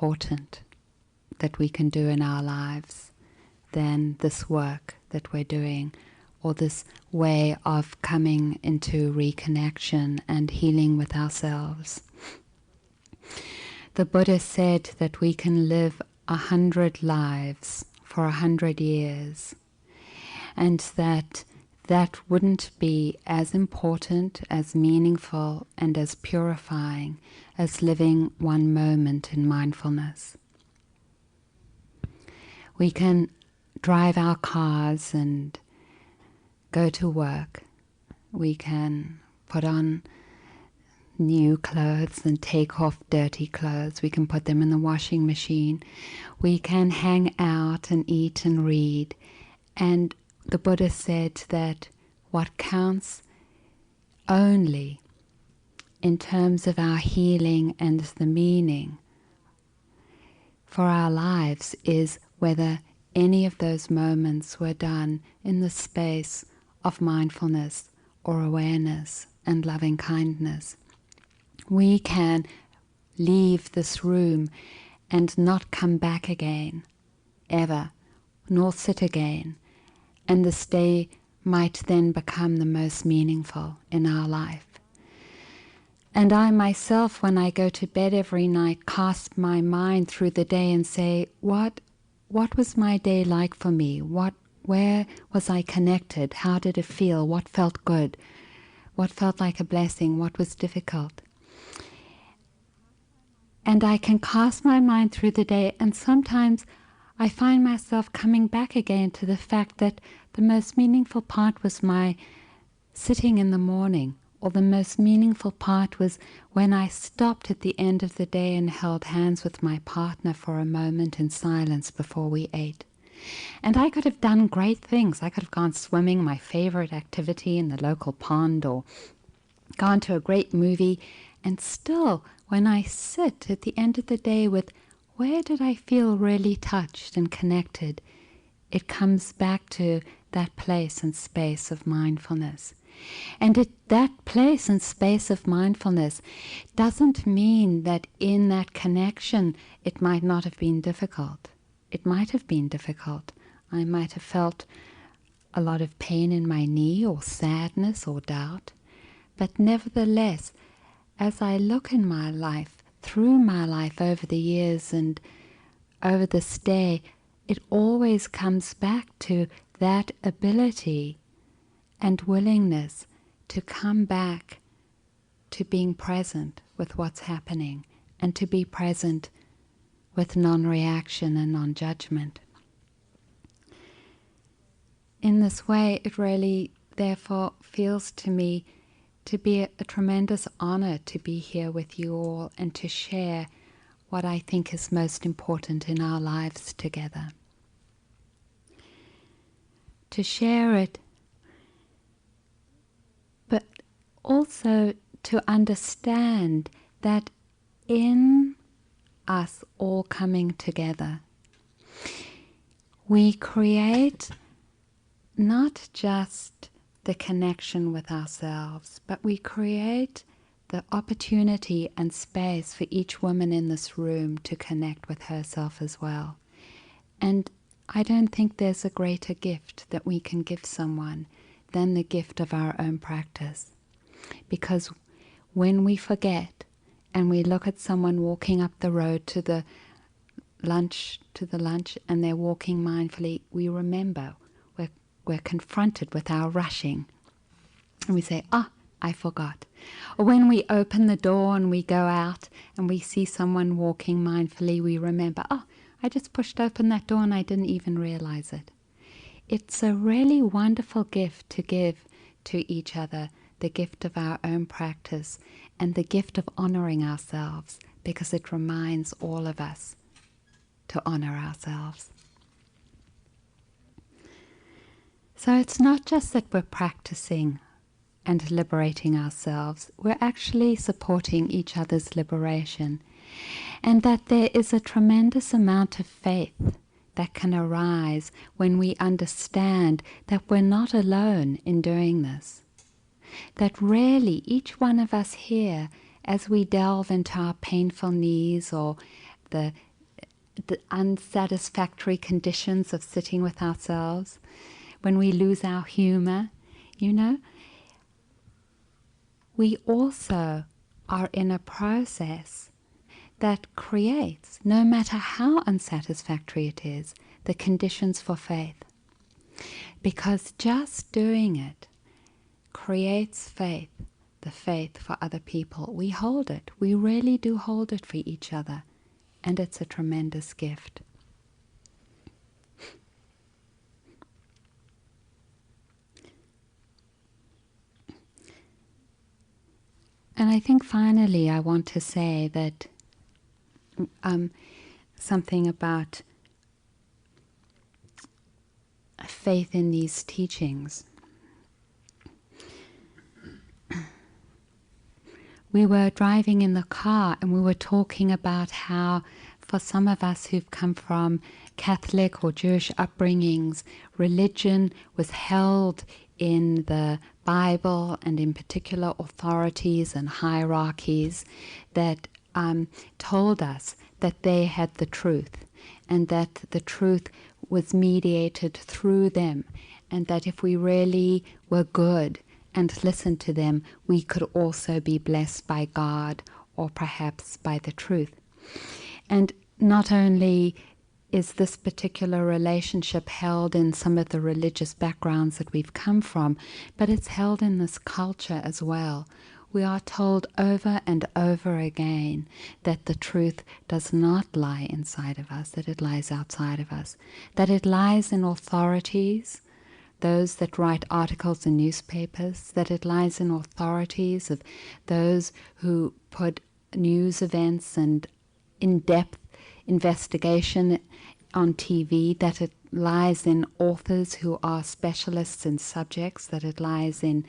important that we can do in our lives than this work that we're doing, or this way of coming into reconnection and healing with ourselves. The Buddha said that we can live 100 lives for 100 years, and that wouldn't be as important, as meaningful, and as purifying as living one moment in mindfulness. We can drive our cars and go to work. We can put on new clothes and take off dirty clothes. We can put them in the washing machine. We can hang out and eat and read. And the Buddha said that what counts only in terms of our healing and the meaning for our lives is whether any of those moments were done in the space of mindfulness or awareness and loving kindness. We can leave this room and not come back again, ever, nor sit again, and this day might then become the most meaningful in our life. And I myself, when I go to bed every night, cast my mind through the day and say, what was my day like for me? Where was I connected? How did it feel? What felt good? What felt like a blessing? What was difficult? And I can cast my mind through the day, and sometimes I find myself coming back again to the fact that the most meaningful part was my sitting in the morning, or the most meaningful part was when I stopped at the end of the day and held hands with my partner for a moment in silence before we ate. And I could have done great things. I could have gone swimming, my favorite activity, in the local pond, or gone to a great movie. And still, when I sit at the end of the day with where did I feel really touched and connected, it comes back to that place and space of mindfulness. And that place and space of mindfulness doesn't mean that in that connection it might not have been difficult. It might have been difficult. I might have felt a lot of pain in my knee, or sadness, or doubt. But nevertheless, as I look in my life, through my life over the years and over this day, it always comes back to that ability and willingness to come back to being present with what's happening, and to be present with non-reaction and non-judgment. In this way, it really, therefore, feels to me to be a tremendous honor to be here with you all and to share what I think is most important in our lives together. To share it, but also to understand that in us all coming together, we create not just the connection with ourselves, but we create the opportunity and space for each woman in this room to connect with herself as well. And I don't think there's a greater gift that we can give someone than the gift of our own practice. Because when we forget and we look at someone walking up the road to the lunch and they're walking mindfully, we remember. We're confronted with our rushing. And we say, I forgot. Or when we open the door and we go out and we see someone walking mindfully, we remember, I just pushed open that door and I didn't even realize it. It's a really wonderful gift to give to each other, the gift of our own practice and the gift of honoring ourselves, because it reminds all of us to honor ourselves. So it's not just that we're practicing and liberating ourselves, we're actually supporting each other's liberation, and that there is a tremendous amount of faith that can arise when we understand that we're not alone in doing this. That really each one of us here, as we delve into our painful knees or the the unsatisfactory conditions of sitting with ourselves, when we lose our humor, we also are in a process that creates, no matter how unsatisfactory it is, the conditions for faith. Because just doing it creates faith, the faith for other people. We hold it. We really do hold it for each other. And it's a tremendous gift. And I think finally I want to say that something about faith in these teachings. We were driving in the car and we were talking about how for some of us who've come from Catholic or Jewish upbringings, religion was held in the Bible and in particular authorities and hierarchies that told us that they had the truth and that the truth was mediated through them, and that if we really were good and listened to them, we could also be blessed by God or perhaps by the truth. And not only is this particular relationship held in some of the religious backgrounds that we've come from, but it's held in this culture as well. We are told over and over again that the truth does not lie inside of us, that it lies outside of us, that it lies in authorities, those that write articles in newspapers, that it lies in authorities of those who put news events and in-depth investigation on TV, that it lies in authors who are specialists in subjects, that it lies in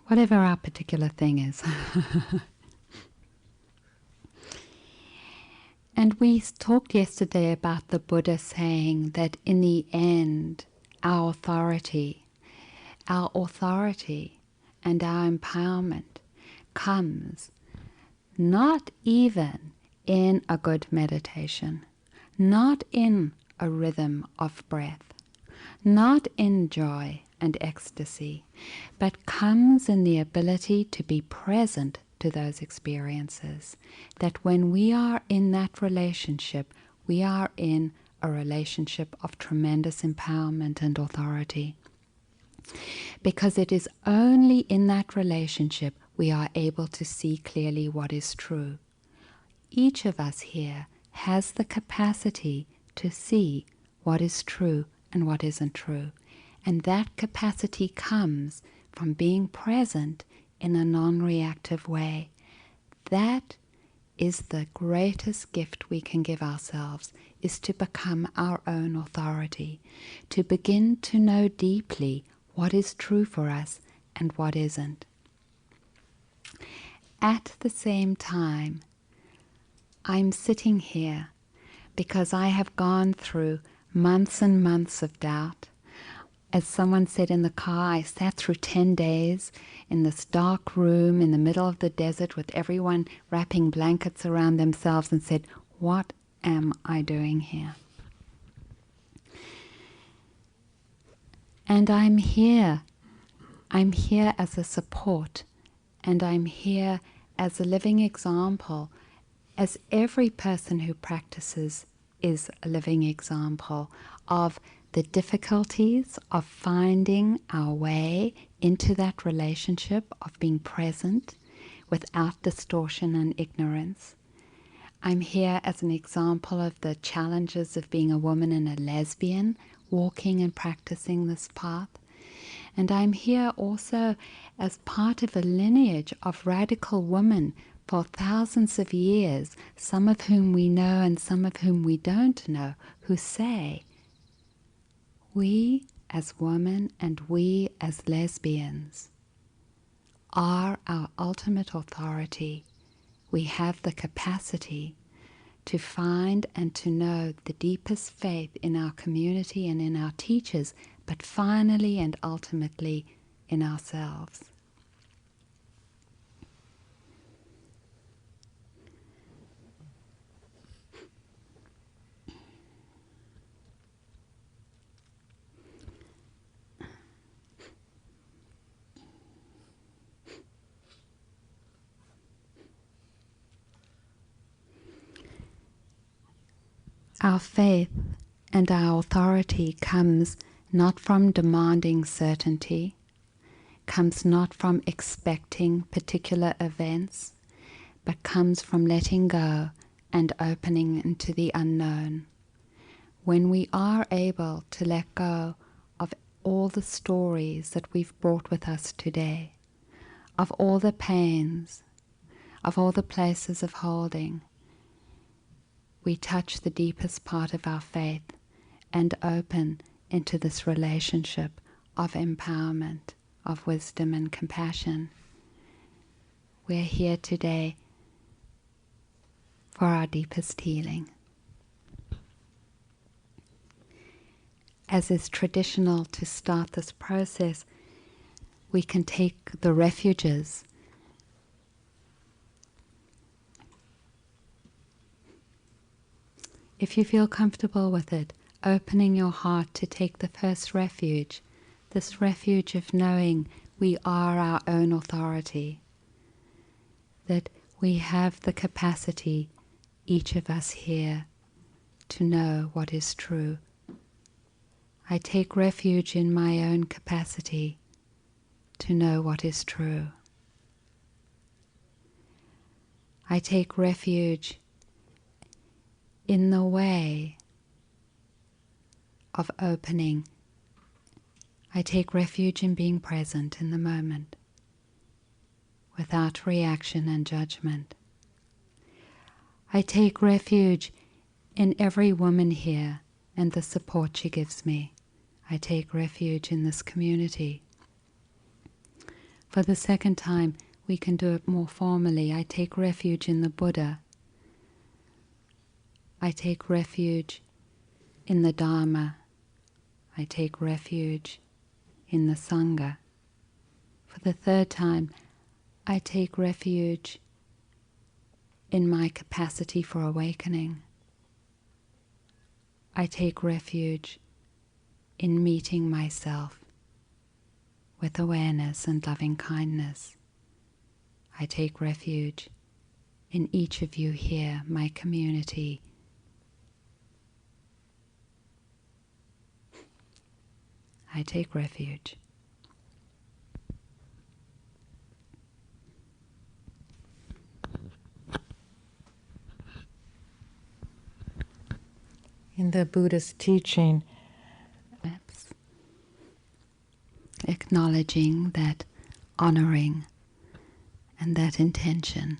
whatever our particular thing is. And we talked yesterday about the Buddha saying that in the end, our authority and our empowerment comes not even in a good meditation, not in a rhythm of breath, not in joy and ecstasy, but comes in the ability to be present to those experiences. That when we are in that relationship, we are in a relationship of tremendous empowerment and authority. Because it is only in that relationship we are able to see clearly what is true. Each of us here has the capacity to see what is true and what isn't true. And that capacity comes from being present in a non-reactive way. That is the greatest gift we can give ourselves, is to become our own authority, to begin to know deeply what is true for us and what isn't. At the same time, I'm sitting here because I have gone through months and months of doubt. As someone said in the car, I sat through 10 days in this dark room in the middle of the desert with everyone wrapping blankets around themselves and said, what am I doing here? And I'm here. I'm here as a support, and I'm here as a living example, as every person who practices is a living example of the difficulties of finding our way into that relationship, of being present without distortion and ignorance. I'm here as an example of the challenges of being a woman and a lesbian, walking and practicing this path. And I'm here also as part of a lineage of radical women for thousands of years, some of whom we know and some of whom we don't know, who say, we as women and we as lesbians are our ultimate authority. We have the capacity to find and to know the deepest faith in our community and in our teachers, but finally and ultimately in ourselves. Our faith and our authority comes not from demanding certainty, comes not from expecting particular events, but comes from letting go and opening into the unknown. When we are able to let go of all the stories that we've brought with us today, of all the pains, of all the places of holding, we touch the deepest part of our faith and open into this relationship of empowerment, of wisdom and compassion. We're here today for our deepest healing. As is traditional to start this process, we can take the refuges. If you feel comfortable with it, opening your heart to take the first refuge, this refuge of knowing we are our own authority, that we have the capacity, each of us here, to know what is true. I take refuge in my own capacity to know what is true. I take refuge in the way of opening. I take refuge in being present in the moment, without reaction and judgment. I take refuge in every woman here and the support she gives me. I take refuge in this community. For the second time, we can do it more formally. I take refuge in the Buddha. I take refuge in the Dharma. I take refuge in the Sangha. For the third time, I take refuge in my capacity for awakening. I take refuge in meeting myself with awareness and loving kindness. I take refuge in each of you here, my community. I take refuge. In the Buddha's teaching, acknowledging that honoring and that intention.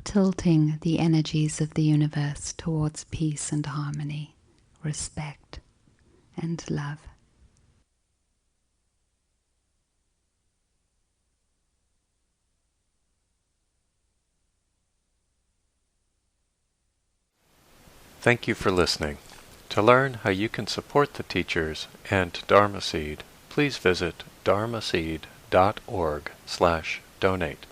Tilting the energies of the universe towards peace and harmony, respect and love. Thank you for listening. To learn how you can support the teachers and Dharma Seed, please visit dharmaseed.org/donate.